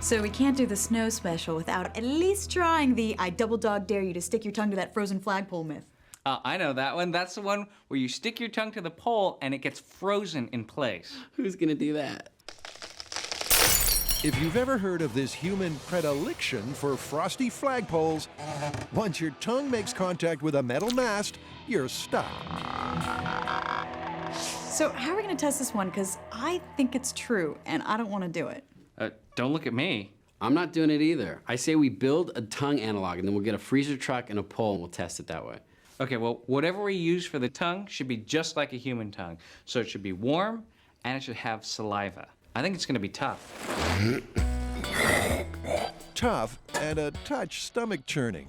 So we can't do the snow special without at least trying the I double dog dare you to stick your tongue to that frozen flagpole myth. I know that one. That's the one where you stick your tongue to the pole and it gets frozen in place. Who's gonna do that? If you've ever heard of this human predilection for frosty flagpoles, once your tongue makes contact with a metal mast, you're stuck. So how are we gonna test this one? Because I think it's true and I don't want to do it. Don't look at me. I'm not doing it either. I say we build a tongue analog and then we'll get a freezer truck and a pole and we'll test it that way. Okay, well, whatever we use for the tongue should be just like a human tongue. So it should be warm and it should have saliva. I think it's gonna be tough. Tough and a touch stomach churning.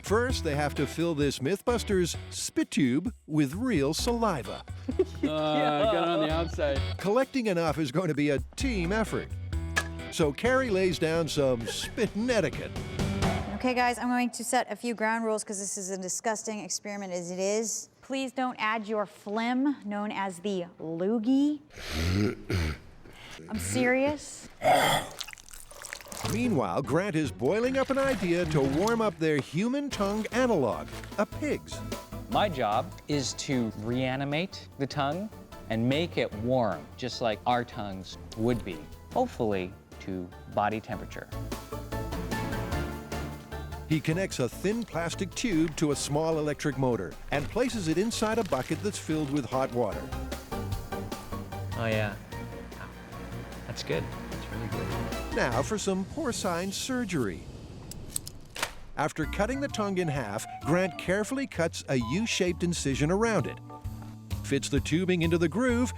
First, they have to fill this MythBusters spit tube with real saliva. Got it on the outside. Collecting enough is going to be a team effort. So Carrie lays down some spitting etiquette. Okay, guys, I'm going to set a few ground rules because this is a disgusting experiment as it is. Please don't add your phlegm, known as the loogie. I'm serious. Meanwhile, Grant is boiling up an idea to warm up their human tongue analog, a pig's. My job is to reanimate the tongue and make it warm, just like our tongues would be, hopefully to body temperature. He connects a thin plastic tube to a small electric motor and places it inside a bucket that's filled with hot water. Oh yeah, that's good. That's really good. Now for some porcine surgery. After cutting the tongue in half, Grant carefully cuts a U-shaped incision around it, fits the tubing into the groove,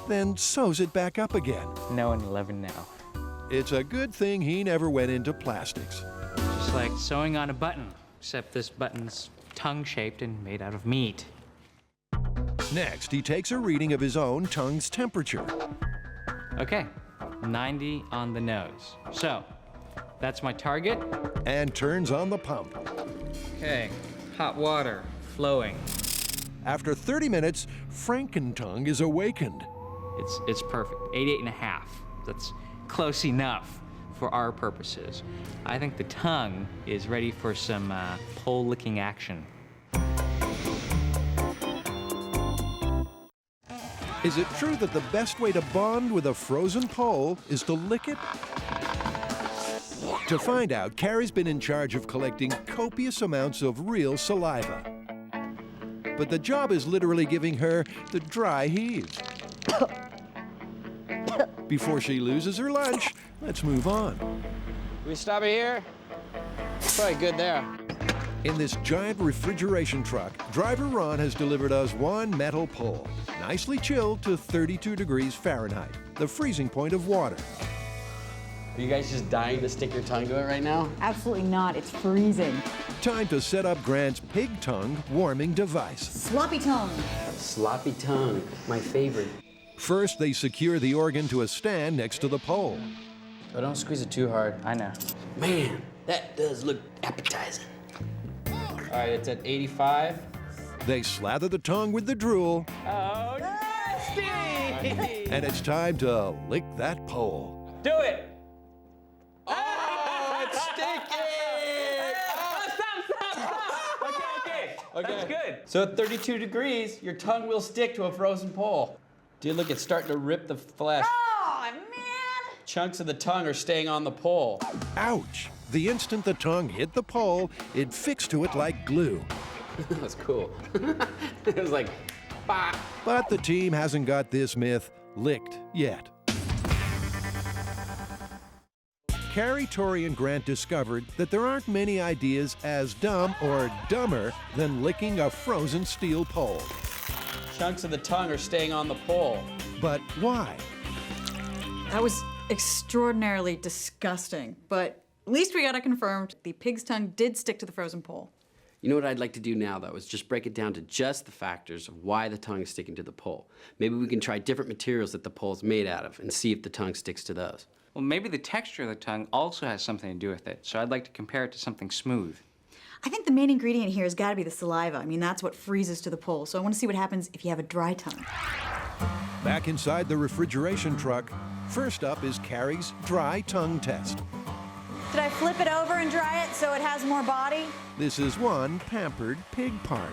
then sews it back up again. No and 11 now. It's a good thing he never went into plastics. Just like sewing on a button, except this button's tongue-shaped and made out of meat. Next, he takes a reading of his own tongue's temperature. Okay, 90 on the nose. So, that's my target. And turns on the pump. Okay, hot water flowing. After 30 minutes, Frankentongue is awakened. It's perfect, 88.5. That's close enough for our purposes. I think the tongue is ready for some pole licking action. Is it true that the best way to bond with a frozen pole is to lick it? To find out, Carrie's been in charge of collecting copious amounts of real saliva. But the job is literally giving her the dry heaves. Before she loses her lunch, let's move on. We stop it here? Probably good there. In this giant refrigeration truck, driver Ron has delivered us one metal pole, nicely chilled to 32 degrees Fahrenheit, the freezing point of water. Are you guys just dying to stick your tongue to it right now? Absolutely not, it's freezing. Time to set up Grant's pig tongue warming device. Sloppy tongue. Sloppy tongue, my favorite. First, they secure the organ to a stand next to the pole. But don't squeeze it too hard. I know. Man, that does look appetizing. All right, it's at 85. They slather the tongue with the drool, Oh, nasty! and it's time to lick that pole. Do it! Oh, it's sticky! Stop! Okay. That's good. So at 32 degrees, your tongue will stick to a frozen pole. Dude, look, it's starting to rip the flesh. Oh, man! Chunks of the tongue are staying on the pole. Ouch! The instant the tongue hit the pole, it fixed to it like glue. That was cool. It was like, bah. But the team hasn't got this myth licked yet. Carrie, Tory, and Grant discovered that there aren't many ideas as dumb or dumber than licking a frozen steel pole. Chunks of the tongue are staying on the pole. But why? That was extraordinarily disgusting, but at least we got it confirmed. The pig's tongue did stick to the frozen pole. You know what I'd like to do now, though, is just break it down to just the factors of why the tongue is sticking to the pole. Maybe we can try different materials that the pole's made out of and see if the tongue sticks to those. Well, maybe the texture of the tongue also has something to do with it, so I'd like to compare it to something smooth. I think the main ingredient here has got to be the saliva. I mean, that's what freezes to the pole. So I want to see what happens if you have a dry tongue. Back inside the refrigeration truck, first up is Carrie's dry tongue test. Did I flip it over and dry it so it has more body? This is one pampered pig part.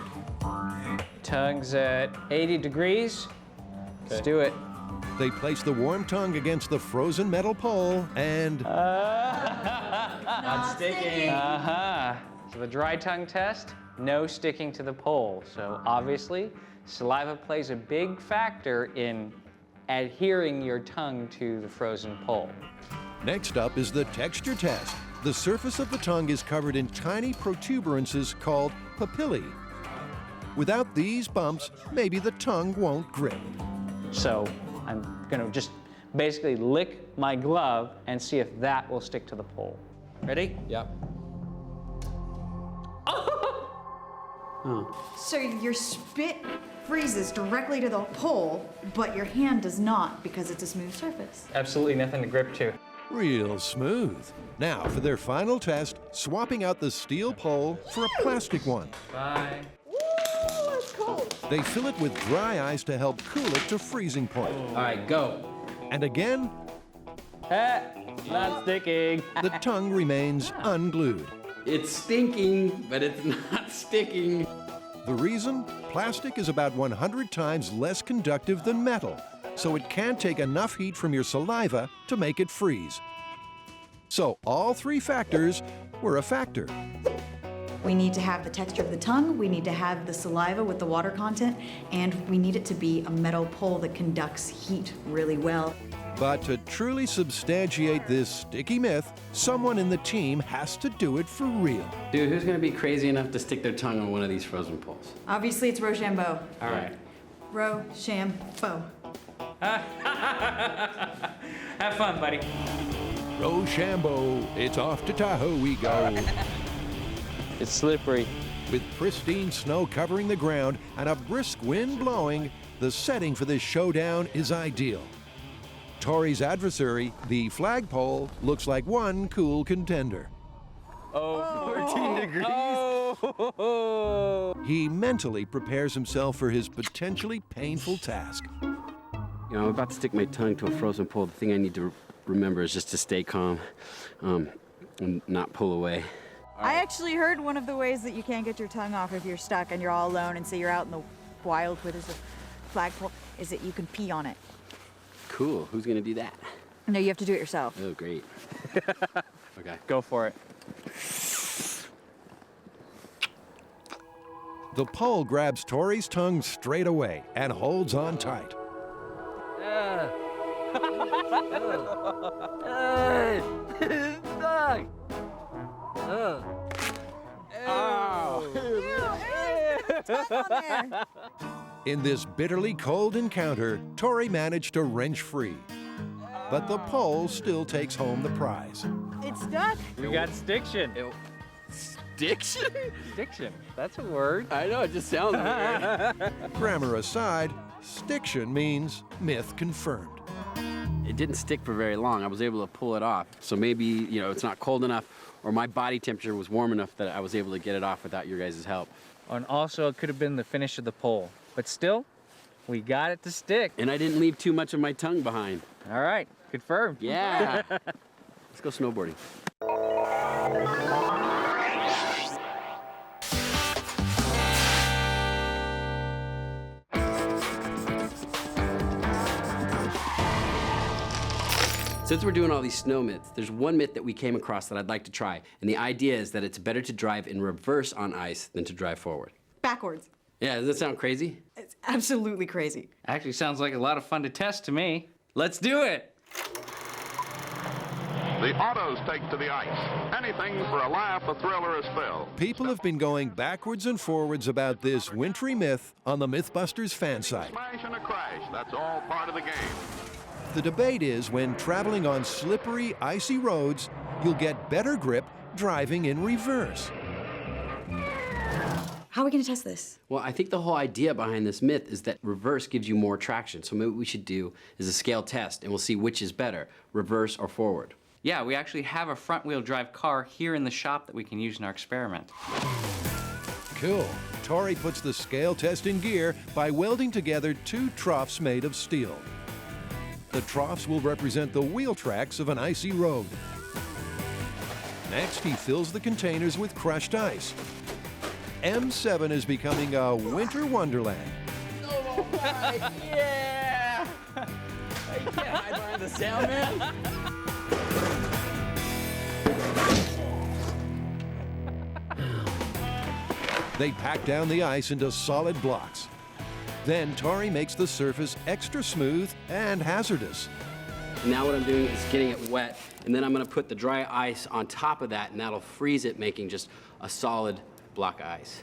Tongue's at 80 degrees. Let's do it. They place the warm tongue against the frozen metal pole and Not sticking. So the dry tongue test, no sticking to the pole. So obviously, saliva plays a big factor in adhering your tongue to the frozen pole. next up is the texture test. The surface of the tongue is covered in tiny protuberances called papillae. Without these bumps, maybe the tongue won't grip. So I'm gonna just basically lick my glove and see if that will stick to the pole. Ready? Yep. So your spit freezes directly to the pole, but your hand does not because it's a smooth surface. Absolutely nothing to grip to. Real smooth. Now, for their final test, swapping out the steel pole for a plastic one. Bye. Ooh, that's cold. They fill it with dry ice to help cool it to freezing point. All right, go. And again, Not sticking. the tongue remains unglued. It's stinking, but it's not sticking. The reason? Plastic is about 100 times less conductive than metal, so it can't take enough heat from your saliva to make it freeze. So all three factors were a factor. We need to have the texture of the tongue, we need to have the saliva with the water content, and we need it to be a metal pole that conducts heat really well. But to truly substantiate this sticky myth, someone in the team has to do it for real. Dude, who's gonna be crazy enough to stick their tongue on one of these frozen poles? Obviously, it's Rochambeau. All right. Rochambeau. Have fun, buddy. Rochambeau, it's off to Tahoe we go. It's slippery. With pristine snow covering the ground and a brisk wind blowing, the setting for this showdown is ideal. Tory's adversary, the flagpole, looks like one cool contender. 14 degrees. He mentally prepares himself for his potentially painful task. You know, I'm about to stick my tongue to a frozen pole. The thing I need to remember is just to stay calm and not pull away. I actually heard one of the ways that you can't get your tongue off if you're stuck and you're all alone and say you're out in the wild where there's a flagpole is that you can pee on it. Cool. Who's gonna do that? No, you have to do it yourself. Oh, great. Okay. Go for it. The pole grabs Tory's tongue straight away and holds on tight. In this bitterly cold encounter, Tory managed to wrench free. But the pole still takes home the prize. It's stuck. We got stiction. Diction? Stiction. That's a word. I know, it just sounds weird. Grammar aside, stiction means myth confirmed. It didn't stick for very long. I was able to pull it off. So maybe, you know, it's not cold enough or my body temperature was warm enough that I was able to get it off without your guys' help. And also, it could have been the finish of the pole. But still, we got it to stick. And I didn't leave too much of my tongue behind. All right, confirmed. Yeah. Let's go snowboarding. Since we're doing all these snow myths, there's one myth that we came across that I'd like to try. And the idea is that it's better to drive in reverse on ice than to drive forward. Backwards. Yeah, does that sound crazy? It's absolutely crazy. Actually, sounds like a lot of fun to test to me. Let's do it. The autos take to the ice. Anything for a laugh, a thrill, or a spill. People have been going backwards and forwards about this wintry myth on the MythBusters fan site. Smash and a crash, that's all part of the game. The debate is when traveling on slippery, icy roads, you'll get better grip driving in reverse. How are we gonna test this? Well, I think the whole idea behind this myth is that reverse gives you more traction. So maybe what we should do is a scale test, and we'll see which is better, reverse or forward. Yeah, we actually have a front-wheel drive car here in the shop that we can use in our experiment. Cool. Tory puts the scale test in gear by welding together two troughs made of steel. The troughs will represent the wheel tracks of an icy road. Next, he fills the containers with crushed ice. M7 is becoming a winter wonderland. Oh my, yeah! You can't hide behind the sound, man. They pack down the ice into solid blocks. Then Tory makes the surface extra smooth and hazardous. Now what I'm doing is getting it wet, and then I'm gonna put the dry ice on top of that, and that'll freeze it, making just a solid block of ice.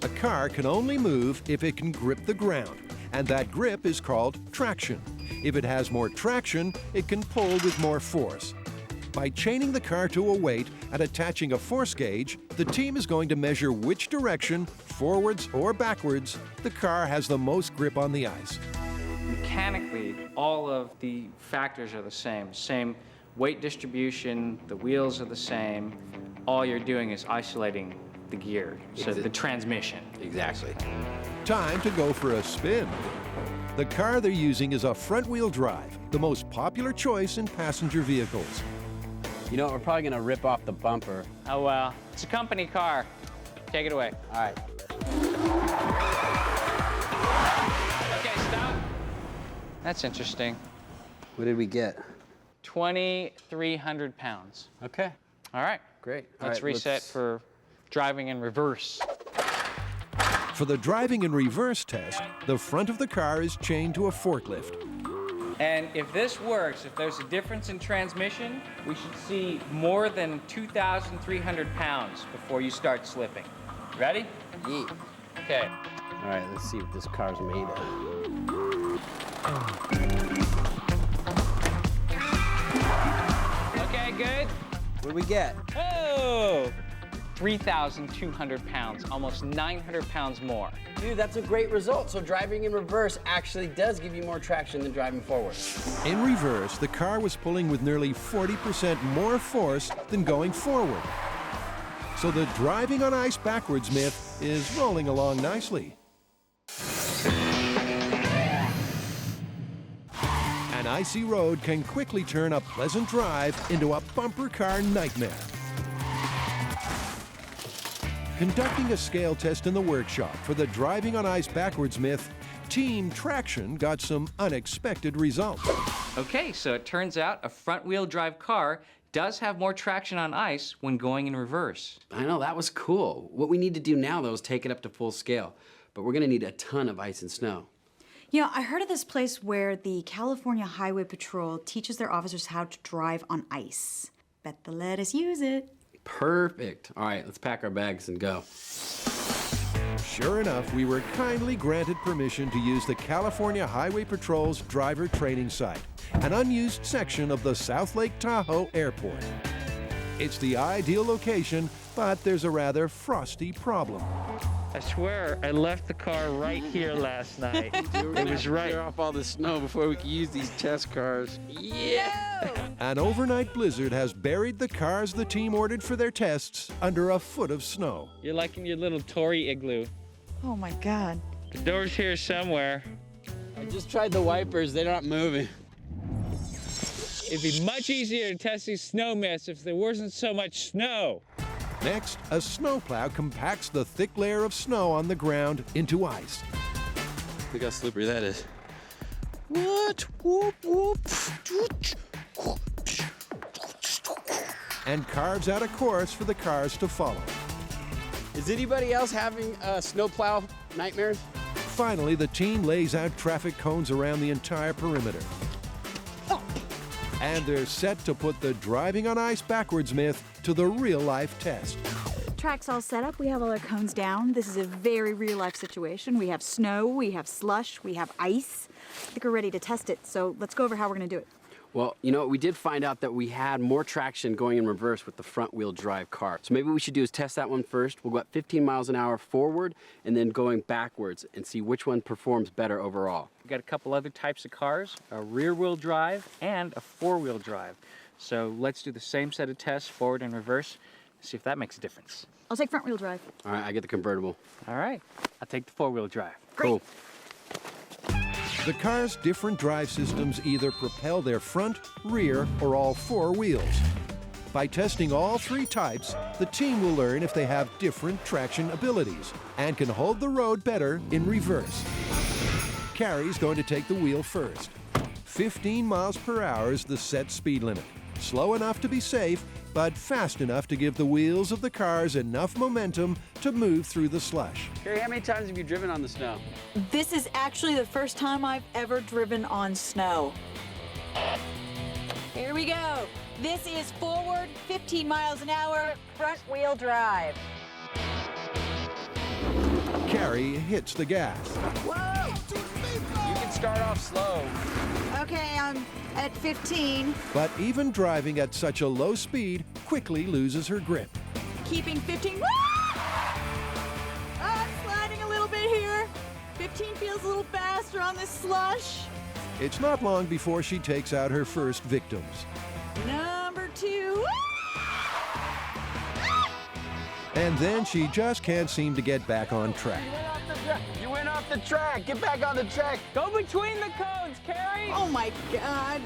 A car can only move if it can grip the ground, and that grip is called traction. If it has more traction, it can pull with more force. By chaining the car to a weight and attaching a force gauge, the team is going to measure which direction, forwards or backwards, the car has the most grip on the ice. Mechanically, all of the factors are the same. Same weight distribution, the wheels are the same. All you're doing is isolating the gear, so the transmission. Exactly. Time to go for a spin. The car they're using is a front-wheel drive, the most popular choice in passenger vehicles. You know what, we're probably gonna rip off the bumper. Oh, well, it's a company car. Take it away. All right. Okay, stop. That's interesting. What did we get? 2,300 pounds. Okay, All right. great. All Let's right, reset for driving in reverse. For the driving in reverse test, the front of the car is chained to a forklift. And if this works, if there's a difference in transmission, we should see more than 2,300 pounds before you start slipping. Ready? Yeet. Okay. All right, let's see what this car's made of. Okay, good. What do we get? Oh! 3,200 pounds, almost 900 pounds more. Dude, that's a great result. So driving in reverse actually does give you more traction than driving forward. In reverse, the car was pulling with nearly 40% more force than going forward. So the driving on ice backwards myth is rolling along nicely. An icy road can quickly turn a pleasant drive into a bumper car nightmare. Conducting a scale test in the workshop for the driving on ice backwards myth, Team Traction got some unexpected results. Okay, so it turns out a front-wheel drive car does have more traction on ice when going in reverse. I know, that was cool. What we need to do now, though, is take it up to full scale. But we're gonna need a ton of ice and snow. You know, I heard of this place where the California Highway Patrol teaches their officers how to drive on ice. Bet they'll let us use it. Perfect. All right, let's pack our bags and go. Sure enough, we were kindly granted permission to use the California Highway Patrol's driver training site, an unused section of the South Lake Tahoe Airport. It's the ideal location, but there's a rather frosty problem. I swear, I left the car right here last night. It was right. Clear off all the snow before we can use these test cars. Yeah! An overnight blizzard has buried the cars the team ordered for their tests under a foot of snow. You're like in your little Tory igloo. Oh my God. The door's here somewhere. I just tried the wipers, they're not moving. It'd be much easier to test these snow myths if there wasn't so much snow. Next, a snowplow compacts the thick layer of snow on the ground into ice. Look how slippery that is. What? Whoop, whoop. And carves out a course for the cars to follow. Is anybody else having snowplow nightmares? Finally, the team lays out traffic cones around the entire perimeter. And they're set to put the driving on ice backwards myth to the real-life test. Track's all set up. We have all our cones down. This is a very real-life situation. We have snow, we have slush, we have ice. I think we're ready to test it, so let's go over how we're gonna do it. Well, you know, we did find out that we had more traction going in reverse with the front-wheel drive car. So maybe what we should do is test that one first. We'll go at 15 miles an hour forward and then going backwards and see which one performs better overall. We've got a couple other types of cars, a rear-wheel drive and a four-wheel drive. So let's do the same set of tests, forward and reverse, see if that makes a difference. I'll take front wheel drive. All right, I get the convertible. All right. I'll take the four-wheel drive. Great. Cool. The car's different drive systems either propel their front, rear, or all four wheels. By testing all three types, the team will learn if they have different traction abilities and can hold the road better in reverse. Carrie's going to take the wheel first. 15 miles per hour is the set speed limit. Slow enough to be safe, but fast enough to give the wheels of the cars enough momentum to move through the slush. Carrie, how many times have you driven on the snow? This is actually the first time I've ever driven on snow. Here we go. This is forward, 15 miles an hour, front wheel drive. Carrie hits the gas. You can start off slow. Okay, I'm at 15. But even driving at such a low speed quickly loses her grip. Keeping 15. I'm sliding a little bit here. 15 feels a little faster on this slush. It's not long before she takes out her first victims. Number 2. And then she just can't seem to get back on track. You went off the track. Get back on the track. Go between the cones, Carrie. Oh my God.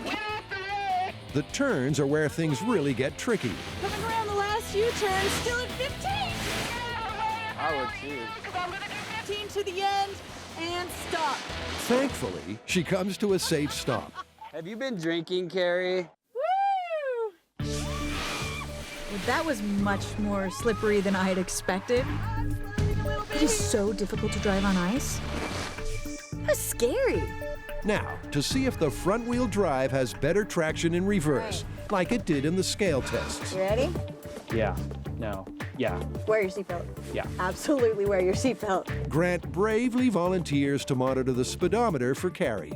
The turns are where things really get tricky. Coming around the last few turns, still at 15. I would too. 15 to the end and stop. Thankfully, she comes to a safe stop. Have you been drinking, Carrie? Woo! That was much more slippery than I had expected. It is so difficult to drive on ice. That's scary. Now, to see if the front-wheel drive has better traction in reverse, like it did in the scale tests. You ready? Yeah. No. Yeah. Wear your seatbelt. Yeah. Absolutely wear your seatbelt. Grant bravely volunteers to monitor the speedometer for Carrie.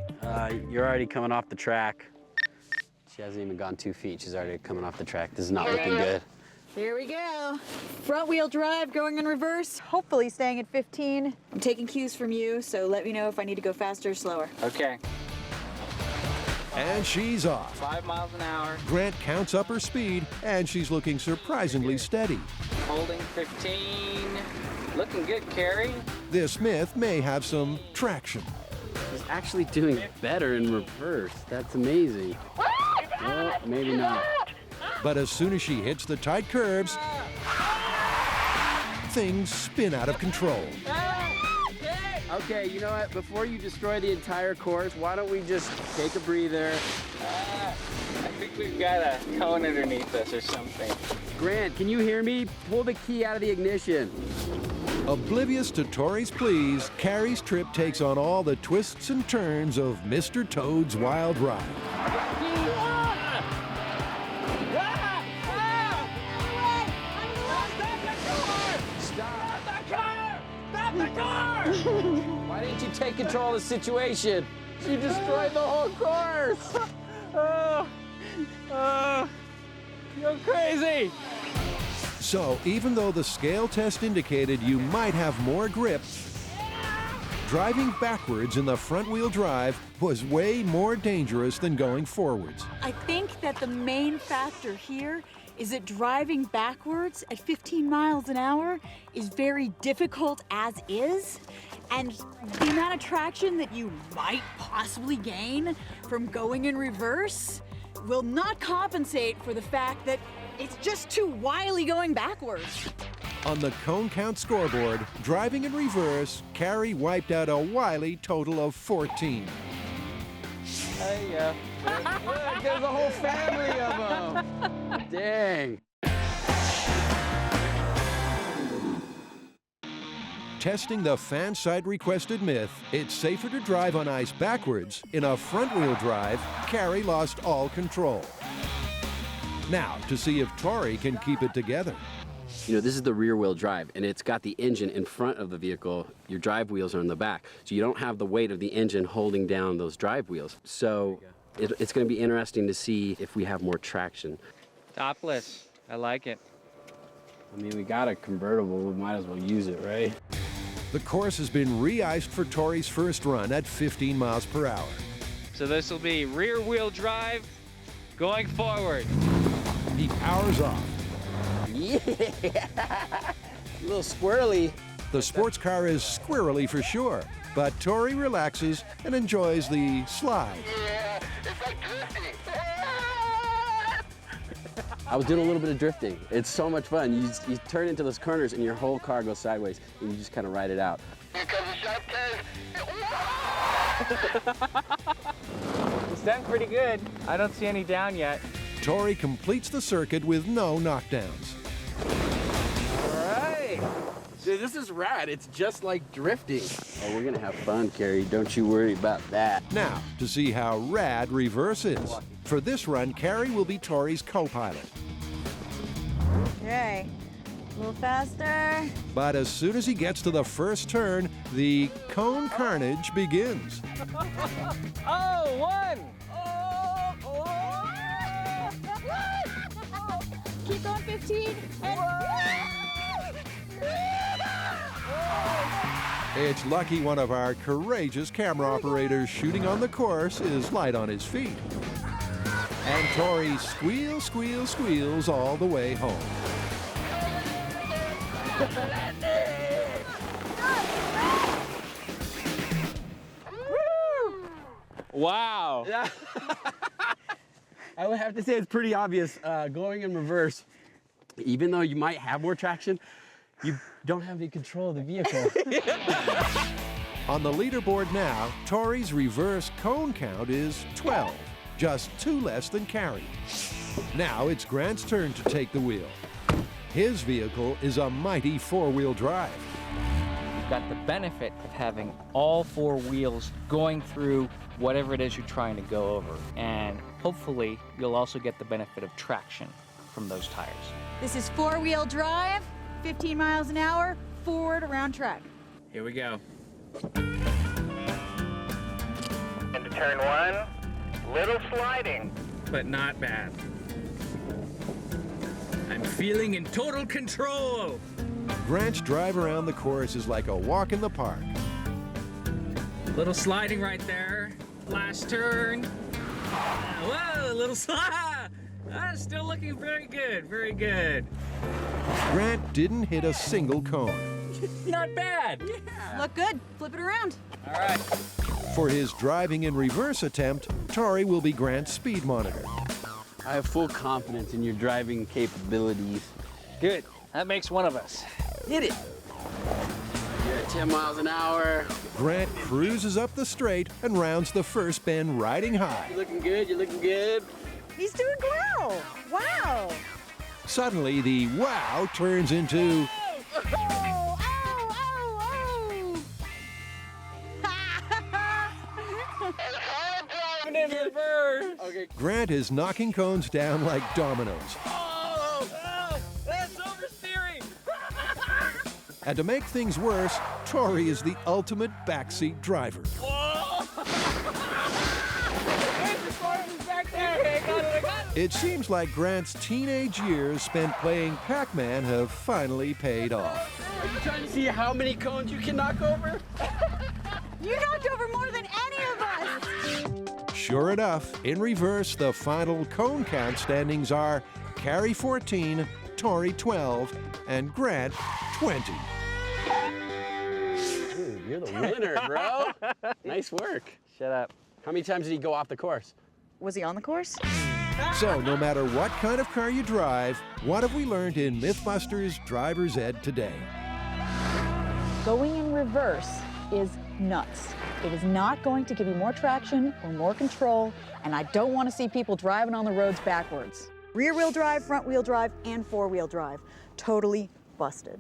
You're already coming off the track. She hasn't even gone 2 feet. She's already coming off the track. This is not looking good. Here we go. Front wheel drive going in reverse, hopefully staying at 15. I'm taking cues from you, so let me know if I need to go faster or slower. Okay. And she's off. 5 miles an hour. Grant counts up her speed, and she's looking surprisingly steady. Holding 15. Looking good, Carrie. This myth may have some traction. She's actually doing better in reverse. That's amazing. Well, maybe not. But as soon as she hits the tight curves, things spin out of control. Okay, you know what? Before you destroy the entire course, why don't we just take a breather? I think we've got a cone underneath us or something. Grant, can you hear me? Pull the key out of the ignition. Oblivious to Tory's pleas, Carrie's trip takes on all the twists and turns of Mr. Toad's Wild Ride. Why didn't you take control of the situation? You destroyed the whole course. You're crazy. So even though the scale test indicated you might have more grip, driving backwards in the front-wheel drive was way more dangerous than going forwards. I think that the main factor here is that driving backwards at 15 miles an hour is very difficult as is. And the amount of traction that you might possibly gain from going in reverse will not compensate for the fact that it's just too wily going backwards. On the cone count scoreboard, driving in reverse, Carrie wiped out a wily total of 14. Hey, yeah. Look, there's a whole family of them. Dang. Testing the fan site requested myth, it's safer to drive on ice backwards. In a front-wheel drive, Carrie lost all control. Now, to see if Tory can keep it together. You know, this is the rear-wheel drive, and it's got the engine in front of the vehicle. Your drive wheels are in the back, so you don't have the weight of the engine holding down those drive wheels. So it's going to be interesting to see if we have more traction. Topless. I like it. I mean, we got a convertible. We might as well use it, right? The course has been re-iced for Tory's first run at 15 miles per hour. So this will be rear-wheel drive going forward. He powers off. Yeah! A little squirrely. The sports car is squirrely for sure, but Tory relaxes and enjoys the slide. Yeah, it's like drifting. I was doing a little bit of drifting. It's so much fun. You turn into those corners and your whole car goes sideways and you just kind of ride it out. Here comes the sharp turn. It's done pretty good. I don't see any down yet. Tory completes the circuit with no knockdowns. All right. Dude, this is rad. It's just like drifting. Oh, we're gonna have fun, Carrie. Don't you worry about that. Now, to see how rad reverse is. For this run, Carrie will be Tory's co-pilot. Okay, a little faster. But as soon as he gets to the first turn, the cone carnage begins. Oh, one! Keep going, 15. It's lucky one of our courageous camera operators shooting on the course is light on his feet. And Tory squeals all the way home. Wow. Yeah. I would have to say it's pretty obvious going in reverse. Even though you might have more traction, you don't have any control of the vehicle. On the leaderboard now, Tory's reverse cone count is 12, just 2 less than Carrie. Now it's Grant's turn to take the wheel. His vehicle is a mighty 4-wheel drive. You've got the benefit of having all 4 wheels going through whatever it is you're trying to go over. And hopefully, you'll also get the benefit of traction from those tires. This is 4-wheel drive, 15 miles an hour, forward around track. Here we go. Into turn 1, little sliding. But not bad. I'm feeling in total control. Grant's drive around the course is like a walk in the park. Little sliding right there. Last turn. Whoa, a little slide. Still looking very good, very good. Grant didn't hit a single cone. Not bad. Look good. Flip it around. All right. For his driving in reverse attempt, Tory will be Grant's speed monitor. I have full confidence in your driving capabilities. Good. That makes one of us. Hit it. You're at 10 miles an hour. Grant cruises up the straight and rounds the first bend riding high. You're looking good, you're looking good. He's doing well. Wow. Suddenly, the wow turns into In reverse. Okay. Grant is knocking cones down like dominoes. That's oversteering. And to make things worse, Tory is the ultimate backseat driver. It seems like Grant's teenage years spent playing Pac-Man have finally paid off. Are you trying to see how many cones you can knock over? You knocked over more than any of us. Sure enough, in reverse, the final cone count standings are Carrie 14, Tory 12, and Grant 20. Dude, you're the winner, bro. Nice work. Shut up. How many times did he go off the course? Was he on the course? So, no matter what kind of car you drive, what have we learned in MythBusters Driver's Ed today? Going in reverse is nuts. It is not going to give you more traction or more control, and I don't want to see people driving on the roads backwards. Rear wheel drive, front wheel drive, and 4-wheel drive. Totally busted.